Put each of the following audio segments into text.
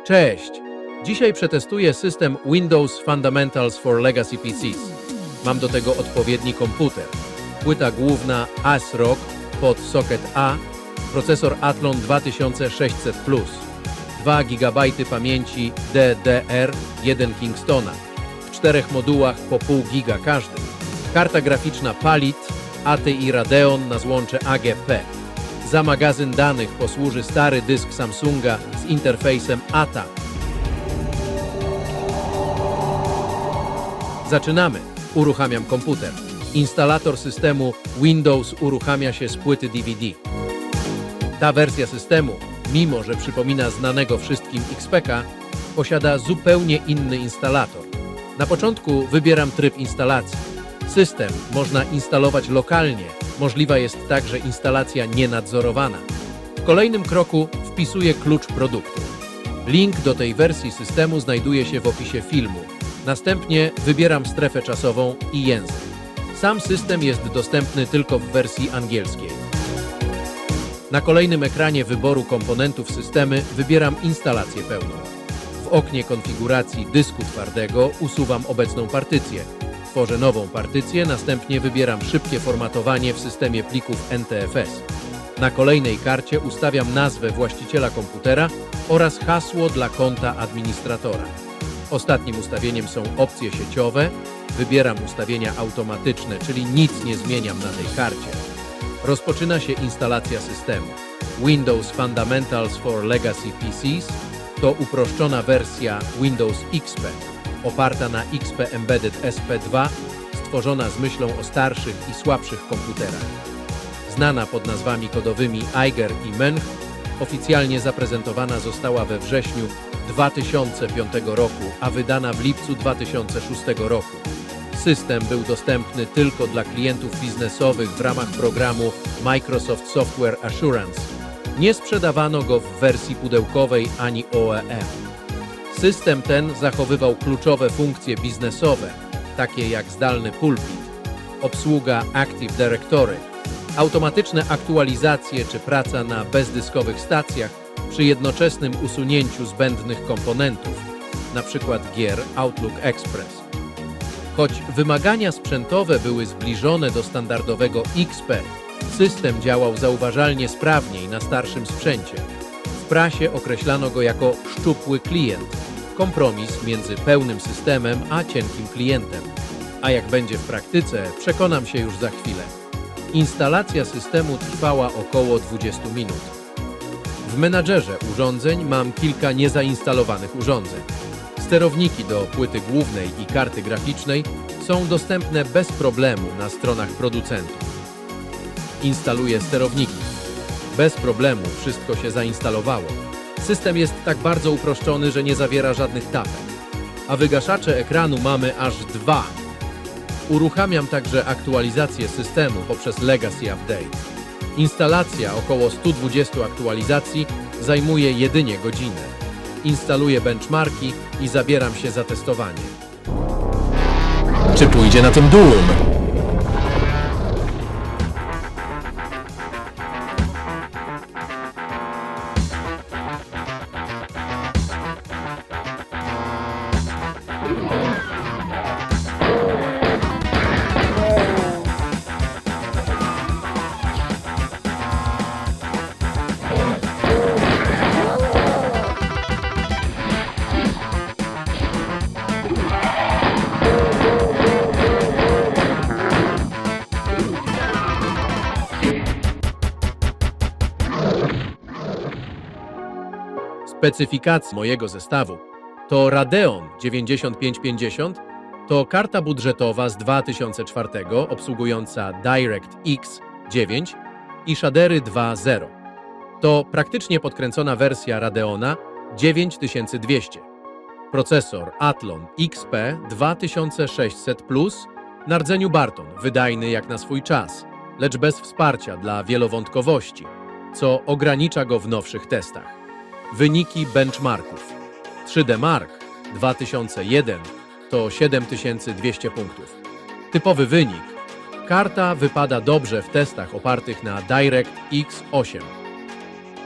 Cześć! Dzisiaj przetestuję system Windows Fundamentals for Legacy PCs. Mam do tego odpowiedni komputer. Płyta główna ASRock pod socket A, procesor Athlon 2600+, 2 GB pamięci DDR1 Kingstona, w 4 modułach po pół giga każdy, karta graficzna Palit ATI Radeon na złącze AGP. Za magazyn danych posłuży stary dysk Samsunga z interfejsem ATA. Zaczynamy. Uruchamiam komputer. Instalator systemu Windows uruchamia się z płyty DVD. Ta wersja systemu, mimo że przypomina znanego wszystkim XPK, posiada zupełnie inny instalator. Na początku wybieram tryb instalacji. System można instalować lokalnie, możliwa jest także instalacja nienadzorowana. W kolejnym kroku wpisuję klucz produktu. Link do tej wersji systemu znajduje się w opisie filmu. Następnie wybieram strefę czasową i język. Sam system jest dostępny tylko w wersji angielskiej. Na kolejnym ekranie wyboru komponentów systemu wybieram instalację pełną. W oknie konfiguracji dysku twardego usuwam obecną partycję. Tworzę nową partycję, następnie wybieram szybkie formatowanie w systemie plików NTFS. Na kolejnej karcie ustawiam nazwę właściciela komputera oraz hasło dla konta administratora. Ostatnim ustawieniem są opcje sieciowe. Wybieram ustawienia automatyczne, czyli nic nie zmieniam na tej karcie. Rozpoczyna się instalacja systemu. Windows Fundamentals for Legacy PCs to uproszczona wersja Windows XP, oparta na XP Embedded SP2, stworzona z myślą o starszych i słabszych komputerach. Znana pod nazwami kodowymi Eiger i Mench, oficjalnie zaprezentowana została we wrześniu 2005 roku, a wydana w lipcu 2006 roku. System był dostępny tylko dla klientów biznesowych w ramach programu Microsoft Software Assurance. Nie sprzedawano go w wersji pudełkowej ani OEM. System ten zachowywał kluczowe funkcje biznesowe, takie jak zdalny pulpit, obsługa Active Directory, automatyczne aktualizacje czy praca na bezdyskowych stacjach przy jednoczesnym usunięciu zbędnych komponentów, np. gier Outlook Express. Choć wymagania sprzętowe były zbliżone do standardowego XP, system działał zauważalnie sprawniej na starszym sprzęcie. W prasie określano go jako szczupły klient, kompromis między pełnym systemem a cienkim klientem. A jak będzie w praktyce, przekonam się już za chwilę. Instalacja systemu trwała około 20 minut. W menadżerze urządzeń mam kilka niezainstalowanych urządzeń. Sterowniki do płyty głównej i karty graficznej są dostępne bez problemu na stronach producentów. Instaluję sterowniki. Bez problemu wszystko się zainstalowało. System jest tak bardzo uproszczony, że nie zawiera żadnych tapek. A wygaszacze ekranu mamy aż 2. Uruchamiam także aktualizację systemu poprzez Legacy Update. Instalacja około 120 aktualizacji zajmuje jedynie godzinę. Instaluję benchmarki i zabieram się za testowanie. Czy pójdzie na tym Doom? Specyfikacja mojego zestawu to Radeon 9550, to karta budżetowa z 2004 obsługująca DirectX 9 i shadery 2.0. To praktycznie podkręcona wersja Radeona 9200. Procesor Athlon XP 2600+, na rdzeniu Barton, wydajny jak na swój czas, lecz bez wsparcia dla wielowątkowości, co ogranicza go w nowszych testach. Wyniki benchmarków. 3D Mark 2001 to 7200 punktów. Typowy wynik. Karta wypada dobrze w testach opartych na DirectX 8.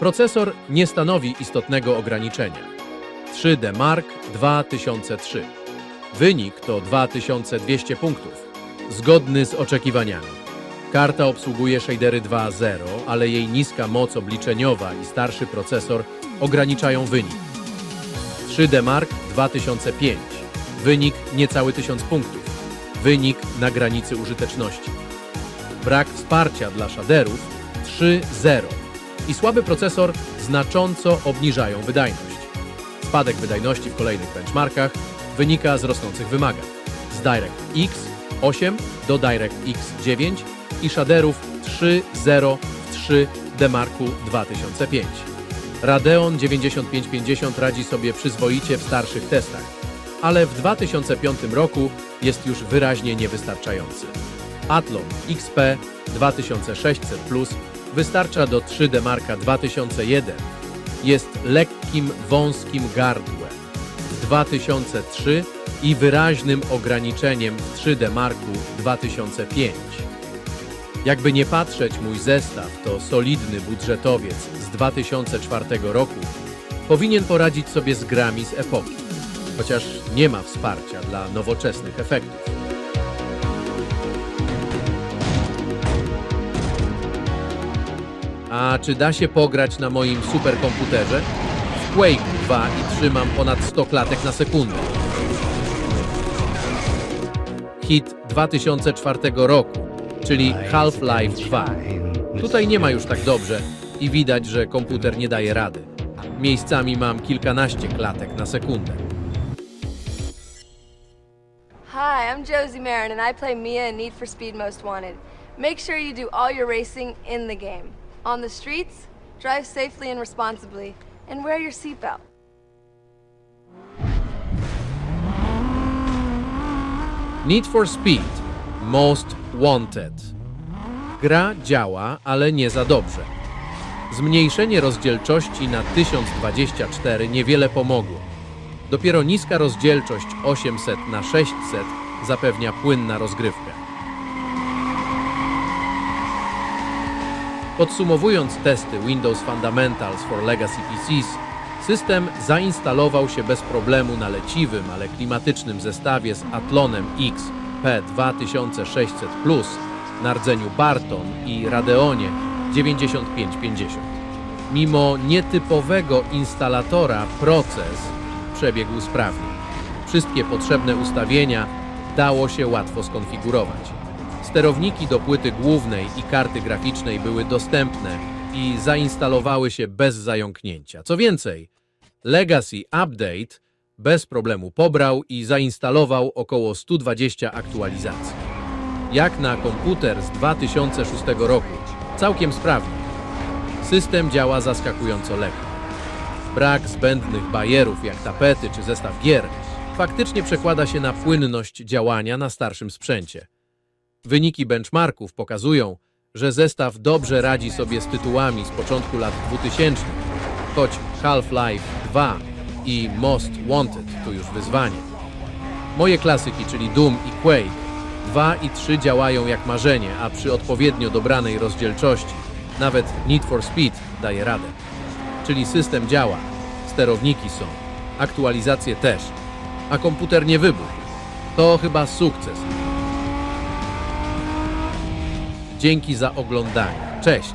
Procesor nie stanowi istotnego ograniczenia. 3D Mark 2003. Wynik to 2200 punktów, zgodny z oczekiwaniami. Karta obsługuje shadery 2.0, ale jej niska moc obliczeniowa i starszy procesor ograniczają wynik. 3D Mark 2005. Wynik niecały 1000 punktów. Wynik na granicy użyteczności. Brak wsparcia dla shaderów 3.0 i słaby procesor znacząco obniżają wydajność. Spadek wydajności w kolejnych benchmarkach wynika z rosnących wymagań. Z DirectX 8 do DirectX 9 i shaderów 3.0 w 3D Marku 2005. Radeon 9550 radzi sobie przyzwoicie w starszych testach, ale w 2005 roku jest już wyraźnie niewystarczający. Athlon XP 2600 Plus wystarcza do 3D Marka 2001. Jest lekkim, wąskim gardłem w 2003 i wyraźnym ograniczeniem w 3D Marku 2005. Jakby nie patrzeć, mój zestaw to solidny budżetowiec z 2004 roku. Powinien poradzić sobie z grami z epoki, chociaż nie ma wsparcia dla nowoczesnych efektów. A czy da się pograć na moim superkomputerze? W Quake 2 i trzymam ponad 100 klatek na sekundę. Hit 2004 roku, czyli Half-Life 2. Tutaj nie ma już tak dobrze i widać, że komputer nie daje rady. Miejscami mam kilkanaście klatek na sekundę. Hi, I'm Josie Marin and I play Mia in Need for Speed Most Wanted. Make sure you do all your racing in the game. On the streets, drive safely and responsibly, and wear your seatbelt. Need for Speed Most Wanted. Gra działa, ale nie za dobrze. Zmniejszenie rozdzielczości na 1024 niewiele pomogło. Dopiero niska rozdzielczość 800 na 600 zapewnia płynna rozgrywkę. Podsumowując testy Windows Fundamentals for Legacy PCs, system zainstalował się bez problemu na leciwym, ale klimatycznym zestawie z Athlonem X P2600 Plus na rdzeniu Barton i Radeonie 9550. Mimo nietypowego instalatora proces przebiegł sprawnie. Wszystkie potrzebne ustawienia dało się łatwo skonfigurować. Sterowniki do płyty głównej i karty graficznej były dostępne i zainstalowały się bez zająknięcia. Co więcej, Legacy Update bez problemu pobrał i zainstalował około 120 aktualizacji. Jak na komputer z 2006 roku, całkiem sprawnie. System działa zaskakująco lekko. Brak zbędnych bajerów jak tapety czy zestaw gier faktycznie przekłada się na płynność działania na starszym sprzęcie. Wyniki benchmarków pokazują, że zestaw dobrze radzi sobie z tytułami z początku lat 2000, choć Half-Life 2 i Most Wanted to już wyzwanie. Moje klasyki, czyli Doom i Quake 2 i 3 działają jak marzenie, a przy odpowiednio dobranej rozdzielczości nawet Need for Speed daje radę. Czyli system działa, sterowniki są, aktualizacje też, a komputer nie wybuchł. To chyba sukces. Dzięki za oglądanie. Cześć!